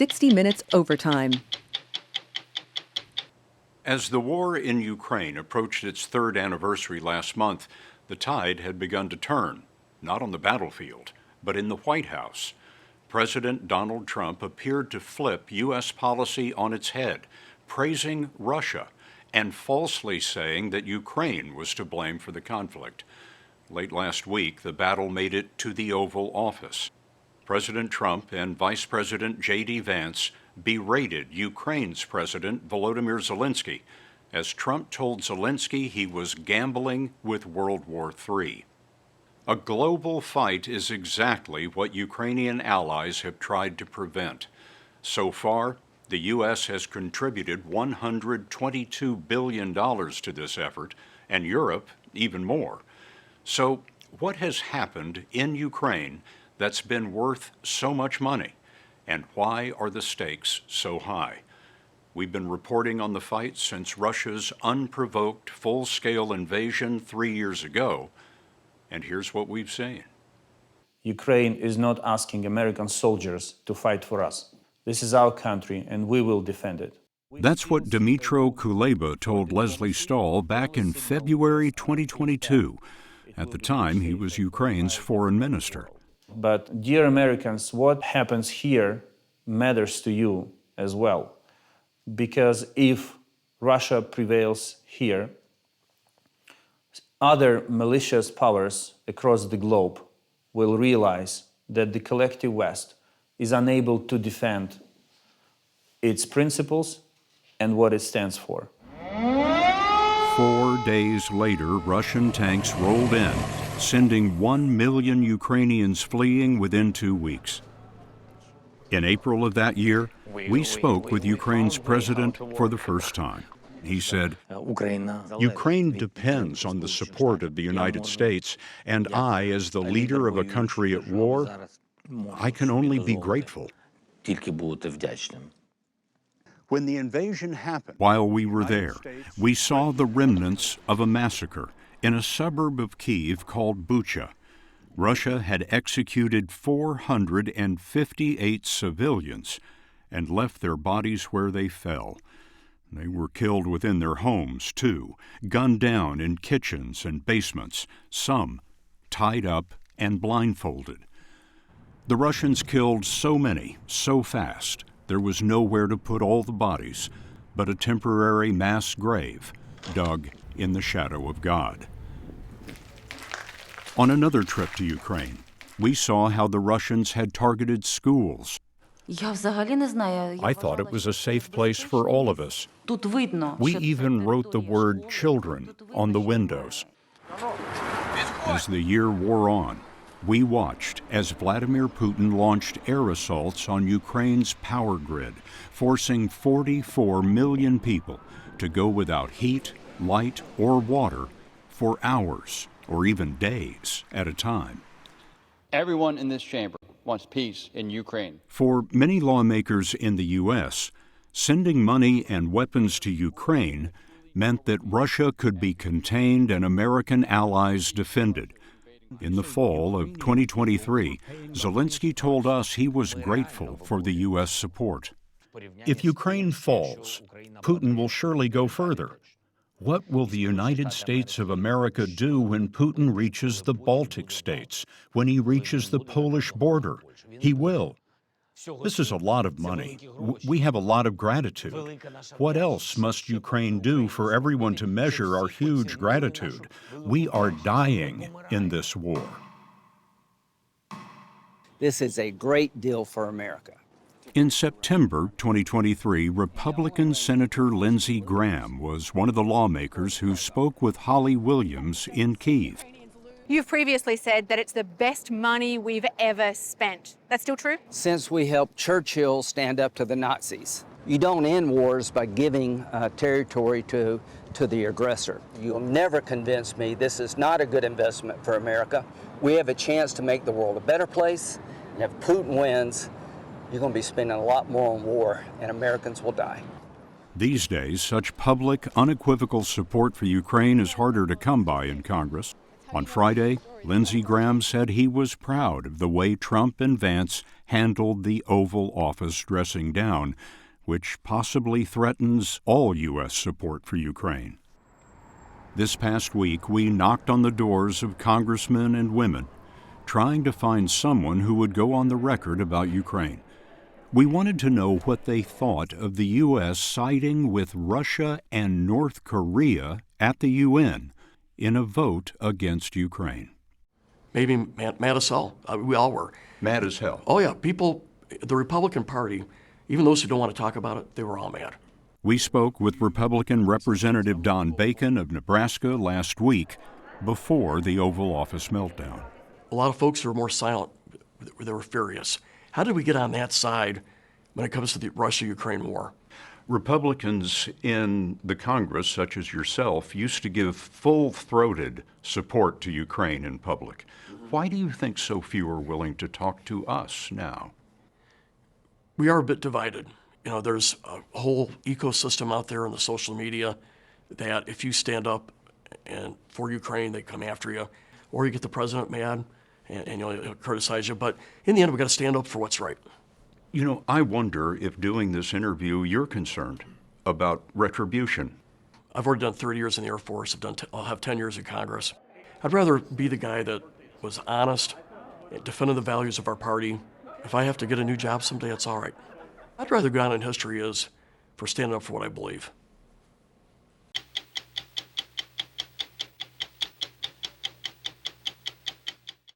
60 Minutes Overtime. As the war in Ukraine approached its third anniversary last month, the tide had begun to turn, not on the battlefield, but in the White House. President Donald Trump appeared to flip U.S. policy on its head, praising Russia and falsely saying that Ukraine was to blame for the conflict. Late last week, the battle made it to the Oval Office. President Trump and Vice President J.D. Vance berated Ukraine's President Volodymyr Zelensky as Trump told Zelensky he was gambling with World War III. A global fight is exactly what Ukrainian allies have tried to prevent. So far, the U.S. has contributed $122 billion to this effort, and Europe even more. So, what has happened in Ukraine that's been worth so much money? And why are the stakes so high? We've been reporting on the fight since Russia's unprovoked full-scale invasion 3 years ago, and here's what we've seen. Ukraine is not asking American soldiers to fight for us. This is our country, and we will defend it. That's what Dmytro Kuleba told Leslie Stahl back in February 2022. At the time, he was Ukraine's foreign minister. But, dear Americans, what happens here matters to you as well. Because if Russia prevails here, other malicious powers across the globe will realize that the collective West is unable to defend its principles and what it stands for. 4 days later, Russian tanks rolled in, sending 1 million Ukrainians fleeing within 2 weeks. In April of that year, we spoke with Ukraine's president for the first time. He said, "Ukraine depends on the support of the United States, and I, as the leader of a country at war, I can only be grateful." When the invasion happened, while we were there, we saw the remnants of a massacre in a suburb of Kyiv called Bucha. Russia had executed 458 civilians and left their bodies where they fell. They were killed within their homes, too, gunned down in kitchens and basements, some tied up and blindfolded. The Russians killed so many, so fast, there was nowhere to put all the bodies but a temporary mass grave dug in the shadow of God. On another trip to Ukraine, we saw how the Russians had targeted schools. I thought it was a safe place for all of us. We even wrote the word children on the windows. As the year wore on, we watched as Vladimir Putin launched air assaults on Ukraine's power grid, forcing 44 million people to go without heat, light, or water for hours or even days at a time. Everyone in this chamber wants peace in Ukraine. For many lawmakers in the U.S., sending money and weapons to Ukraine meant that Russia could be contained and American allies defended. In the fall of 2023, Zelensky told us he was grateful for the U.S. support. If Ukraine falls, Putin will surely go further. What will the United States of America do when Putin reaches the Baltic states, when he reaches the Polish border? He will. This is a lot of money. We have a lot of gratitude. What else must Ukraine do for everyone to measure our huge gratitude? We are dying in this war. This is a great deal for America. In September 2023, Republican Senator Lindsey Graham was one of the lawmakers who spoke with Holly Williams in Kyiv. You've previously said that it's the best money we've ever spent. That's still true? Since we helped Churchill stand up to the Nazis. You don't end wars by giving territory to the aggressor. You'll never convince me this is not a good investment for America. We have a chance to make the world a better place, and if Putin wins, you're going to be spending a lot more on war, and Americans will die. These days, such public, unequivocal support for Ukraine is harder to come by in Congress. On Friday, Lindsey Graham said he was proud of the way Trump and Vance handled the Oval Office dressing down, which possibly threatens all U.S. support for Ukraine. This past week, we knocked on the doors of congressmen and women, trying to find someone who would go on the record about Ukraine. We wanted to know what they thought of the U.S. siding with Russia and North Korea at the UN in a vote against Ukraine. Maybe mad as hell. We all were. Mad as hell. Oh, yeah. People, the Republican Party, even those who don't want to talk about it, they were all mad. We spoke with Republican Representative Don Bacon of Nebraska last week before the Oval Office meltdown. A lot of folks who were more silent, they were furious. How did we get on that side when it comes to the Russia-Ukraine war? Republicans in the Congress, such as yourself, used to give full-throated support to Ukraine in public. Why do you think so few are willing to talk to us now? We are a bit divided. You know, there's a whole ecosystem out there in the social media that if you stand up and for Ukraine, they come after you, or you get the president mad and he'll criticize you. But in the end, we got to stand up for what's right. You know, I wonder if doing this interview, you're concerned about retribution. I've already done 30 years in the Air Force. I'll have 10 years in Congress. I'd rather be the guy that was honest, defended the values of our party. If I have to get a new job someday, it's all right. I'd rather go down in history as for standing up for what I believe.